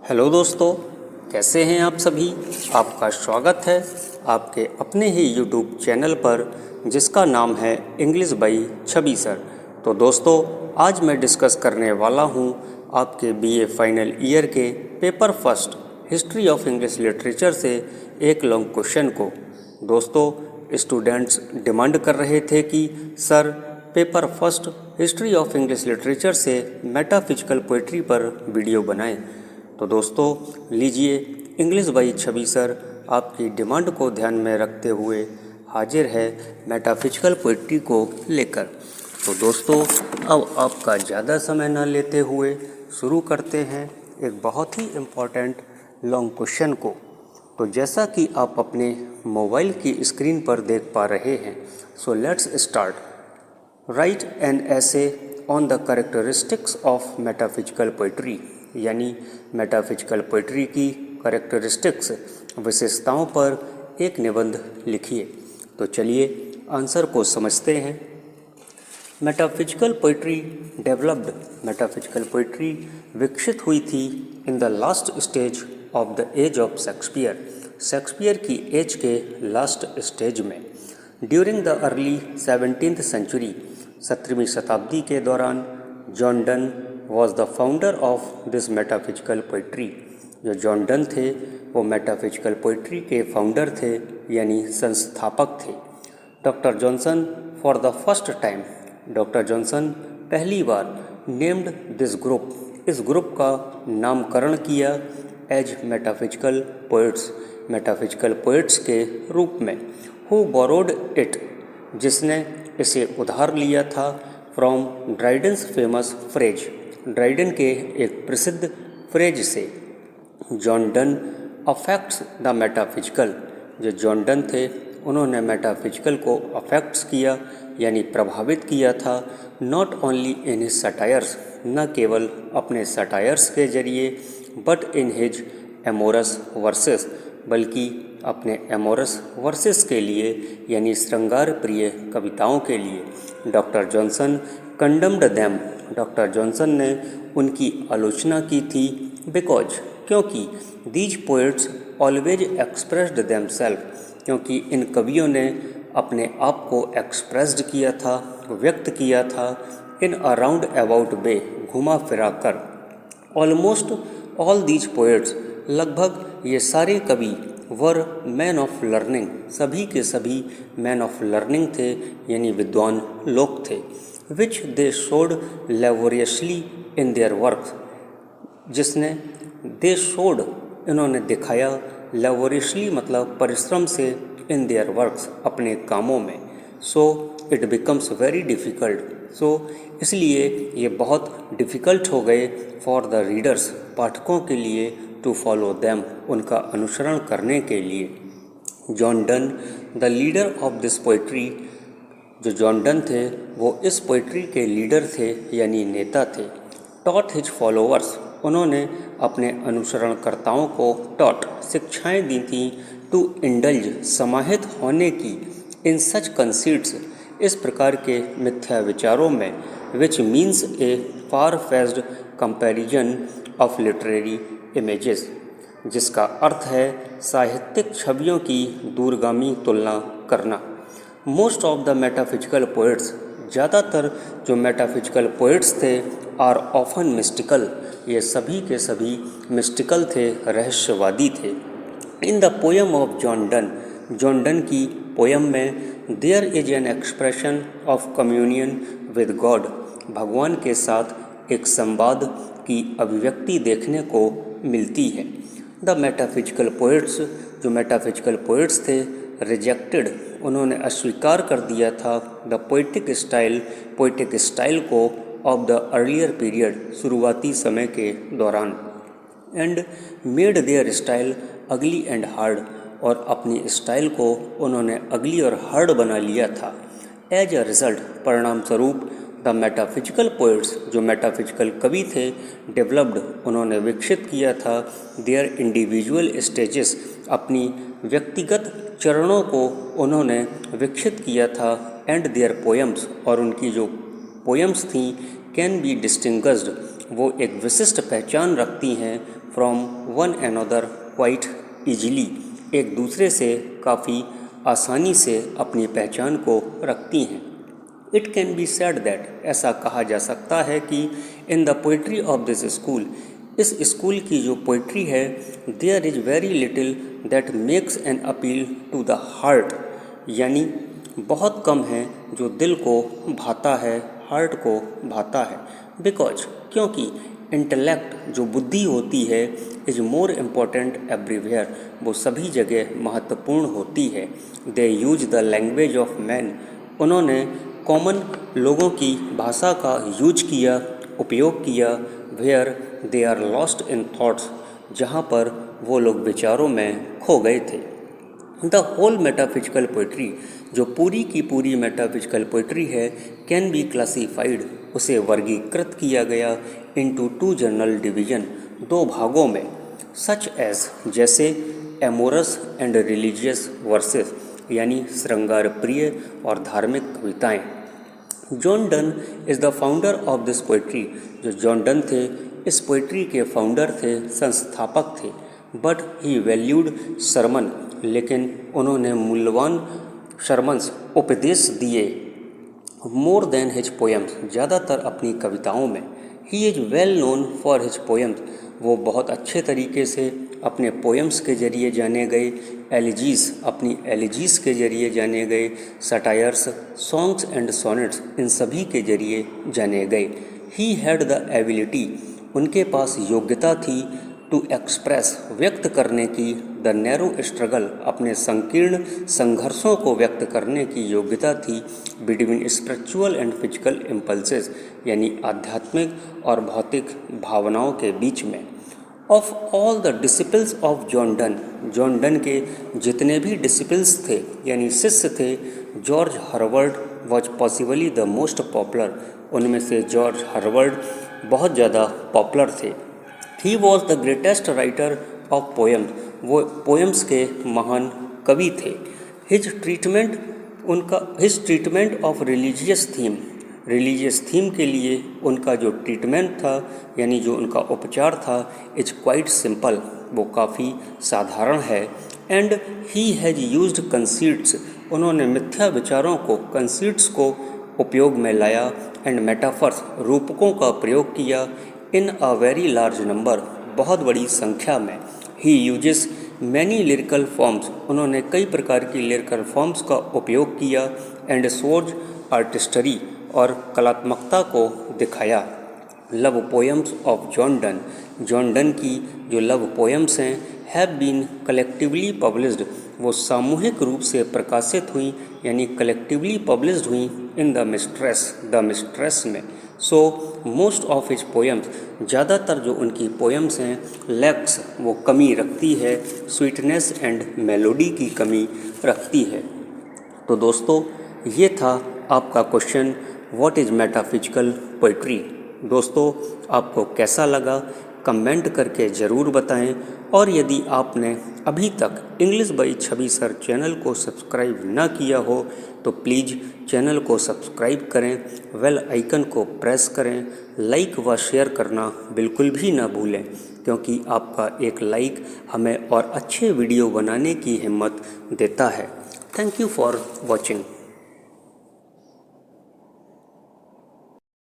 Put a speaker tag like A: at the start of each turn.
A: Hello दोस्तों, कैसे हैं आप सभी। आपका स्वागत है आपके अपने ही यूट्यूब चैनल पर जिसका नाम है इंग्लिश बाई छवि सर। तो दोस्तों, आज मैं डिस्कस करने वाला हूं आपके बीए फाइनल ईयर के paper first history of English literature से एक लॉन्ग क्वेश्चन को। दोस्तों, स्टूडेंट्स डिमांड कर रहे थे कि sir paper first history of English literature से मेटाफिजिकल पोइट्री पर वीडियो बनाएं। तो दोस्तों, लीजिए इंग्लिश बाई छवि सर आपकी डिमांड को ध्यान में रखते हुए हाजिर है मेटाफिजिकल पोइट्री को लेकर। तो दोस्तों, अब आपका ज़्यादा समय न लेते हुए शुरू करते हैं एक बहुत ही इम्पॉर्टेंट लॉन्ग क्वेश्चन को। तो जैसा कि आप अपने मोबाइल की स्क्रीन पर देख पा रहे हैं, so let's start. Write an essay on the characteristics of metaphysical poetry, यानी मेटाफिजिकल पोइट्री की कैरेक्टरिस्टिक्स विशेषताओं पर एक निबंध लिखिए। तो चलिए आंसर को समझते हैं। Metaphysical poetry developed, metaphysical poetry विकसित हुई थी in the last stage of the age of Shakespeare, Shakespeare की एज के लास्ट स्टेज में। During the early 17th century, 17वीं शताब्दी के दौरान, John Donne was the founder of this metaphysical poetry. जो जॉन डन थे वो मेटाफिजिकल पोइट्री के फाउंडर थे, यानी संस्थापक थे। Doctor Johnson for the first time, doctor Johnson पहली बार नेम्ड दिस ग्रुप, इस ग्रुप का नामकरण किया as metaphysical poets, metaphysical poets के रूप में। हु बोरोड इट, जिसने इसे उधार लिया था फ्रॉम ड्राइडेंस फेमस फ्रेज, ड्राइडन के एक प्रसिद्ध फ्रेज से। John Donne affects the metaphysical, जो जॉन डन थे उन्होंने मेटाफिजिकल को अफेक्ट्स किया यानी प्रभावित किया था। Not only in his satires, न केवल अपने सटायर्स के जरिए, but in his amorous versus, बल्कि अपने एमोरस वर्सेस के लिए यानी श्रृंगार प्रिय कविताओं के लिए। Doctor Johnson condemned them, doctor Johnson ने उनकी आलोचना की थी। बिकॉज, क्योंकि these poets always expressed themself, क्योंकि इन कवियों ने अपने आप को एक्सप्रेस्ड किया था, व्यक्त किया था इन अ राउंड अबाउट वे, घुमा फिरा कर। ऑलमोस्ट ऑल दीज पोइट्स, लगभग ये सारे कवि वर मैन ऑफ लर्निंग, सभी के सभी मैन ऑफ लर्निंग थे यानी विद्वान लोग थे। Which they showed laboriously in their work, जिसने दे शोड इन्होंने दिखाया, लेबोरियसली मतलब परिश्रम से, इन देयर वर्क्स अपने कामों में। So it becomes very difficult, so इसलिए ये बहुत डिफ़िकल्ट हो गए फॉर द रीडर्स, पाठकों के लिए, टू फॉलो दैम, उनका अनुसरण करने के लिए। John Donne the leader of this poetry, जो जॉन डन थे वो इस पोइट्री के लीडर थे यानी नेता थे। टॉट हिज फॉलोअर्स, उन्होंने अपने अनुसरणकर्ताओं को टॉट शिक्षाएं दी थी, टू इंडल्ज समाहित होने की, इन सच कंसीट्स, इस प्रकार के मिथ्या विचारों में, which means a far fetched comparison of literary images, जिसका अर्थ है साहित्यिक छवियों की दूरगामी तुलना करना। Most of the metaphysical poets, ज़्यादातर जो मेटाफिजिकल पोइट्स थे, आर ऑफन मिस्टिकल, ये सभी के सभी मिस्टिकल थे, रहस्यवादी थे। In the poem of John Donne, John Donne की पोएम में, there is an expression of communion with God, भगवान के साथ एक संवाद की अभिव्यक्ति देखने को मिलती है। द मेटाफिजिकल पोइट्स, जो मेटाफिजिकल पोइट्स थे, रिजेक्टेड, उन्होंने अस्वीकार कर दिया था द पोइटिक स्टाइल को ऑफ द अर्लियर पीरियड, शुरुआती समय के दौरान। एंड मेड देयर स्टाइल अगली एंड हार्ड, और अपनी स्टाइल को उन्होंने अगली और हार्ड बना लिया था। एज अ रिजल्ट, परिणाम स्वरूप, द मेटाफिजिकल पोइट्स, जो मेटाफिजिकल कवि थे, डेवलप्ड, उन्होंने विकसित किया था देयर इंडिविजुअल स्टेजेस, अपनी व्यक्तिगत चरणों को उन्होंने विकसित किया था, एंड देयर पोएम्स, और उनकी जो पोएम्स थीं, कैन बी डिस्टिंग्विश्ड, वो एक विशिष्ट पहचान रखती हैं, from one another quite easily, एक दूसरे से काफ़ी आसानी से अपनी पहचान को रखती हैं। It can be said that, ऐसा कहा जा सकता है कि in the poetry of this school, इस स्कूल की जो पोइट्री है, there is very little that makes an appeal to the heart, यानी बहुत कम है जो दिल को भाता है, हार्ट को भाता है। बिकॉज, क्योंकि इंटेलेक्ट जो बुद्धि होती है इज मोर इम्पोर्टेंट एवरीवेयर, वो सभी जगह महत्वपूर्ण होती है। They use the language of man, उन्होंने कॉमन लोगों की भाषा का यूज किया, उपयोग किया। Where they are lost in thoughts, जहाँ पर वो लोग विचारों में खो गए थे। द होल मेटाफिजिकल पोइट्री, जो पूरी की पूरी मेटाफिजिकल पोइट्री है, कैन बी क्लासीफाइड, उसे वर्गीकृत किया गया इनटू टू जनरल डिवीजन, दो भागों में। सच एज, जैसे एमोरस एंड रिलीजियस वर्सेस, यानी श्रृंगार प्रिय और धार्मिक कविताएं। John Donne is the founder of this poetry, जो जॉन डन थे इस पोइट्री के फाउंडर थे, संस्थापक थे। बट ही वैल्यूड सरमन, लेकिन उन्होंने मूल्यवान शर्मन्स उपदेश दिए, मोर देन हिज पोएम्स, ज़्यादातर अपनी कविताओं में। He is well known for his poems, वो बहुत अच्छे तरीके से अपने पोएम्स के जरिए जाने गए। एलिजीज, अपनी एलिजीज के जरिए जाने गए। सटायर्स, सॉन्ग्स एंड सोनेट्स, इन सभी के जरिए जाने गए। ही हैड द एबिलिटी, उनके पास योग्यता थी, टू एक्सप्रेस, व्यक्त करने की, द नैरो स्ट्रगल, अपने संकीर्ण संघर्षों को व्यक्त करने की योग्यता थी, between spiritual and physical impulses, यानी आध्यात्मिक और भौतिक भावनाओं के बीच में। Of all the disciples of John Donne, John Donne के जितने भी डिसिपल्स थे यानी शिष्य थे, George Herbert was possibly the most popular, उनमें से जॉर्ज हर्वर्ड बहुत ज़्यादा पॉपुलर थे। He was the greatest writer of poems, वो पोएम्स के महान कवि थे। His treatment of religious theme, religious theme के लिए उनका जो ट्रीटमेंट था यानी जो उनका उपचार था, इज क्वाइट सिंपल, वो काफ़ी साधारण है। And he has used conceits, उन्होंने मिथ्या विचारों को, कंसीट्स को उपयोग में लाया। एंड मेटाफर्स, रूपकों का प्रयोग किया। इन अ वेरी लार्ज नंबर, बहुत बड़ी संख्या में। He uses many lyrical forms, उन्होंने कई प्रकार की लिरिकल फॉर्म्स का उपयोग किया। एंड सोर्ज आर्टिस्टरी, और कलात्मकता को दिखाया। Love poems of John Donne, John Donne की जो लव पोएम्स हैं, हैव बीन कलेक्टिवली पब्लिश्ड, वो सामूहिक रूप से प्रकाशित हुई यानी कलेक्टिवली पब्लिश्ड हुई इन द मिस्ट्रेस में। So most of his poems, ज़्यादातर जो उनकी पोएम्स हैं, लैक्स, वो कमी रखती है, स्वीटनेस एंड मेलोडी की कमी रखती है। तो दोस्तों, ये था आपका question, what is metaphysical poetry. दोस्तों, आपको कैसा लगा कमेंट करके ज़रूर बताएं, और यदि आपने अभी तक English by Chhavi sir channel को सब्सक्राइब ना किया हो तो प्लीज़ चैनल को सब्सक्राइब करें, बेल आइकन को प्रेस करें, लाइक व शेयर करना बिल्कुल भी ना भूलें, क्योंकि आपका एक लाइक हमें और अच्छे वीडियो बनाने की हिम्मत देता है। Thank you for watching.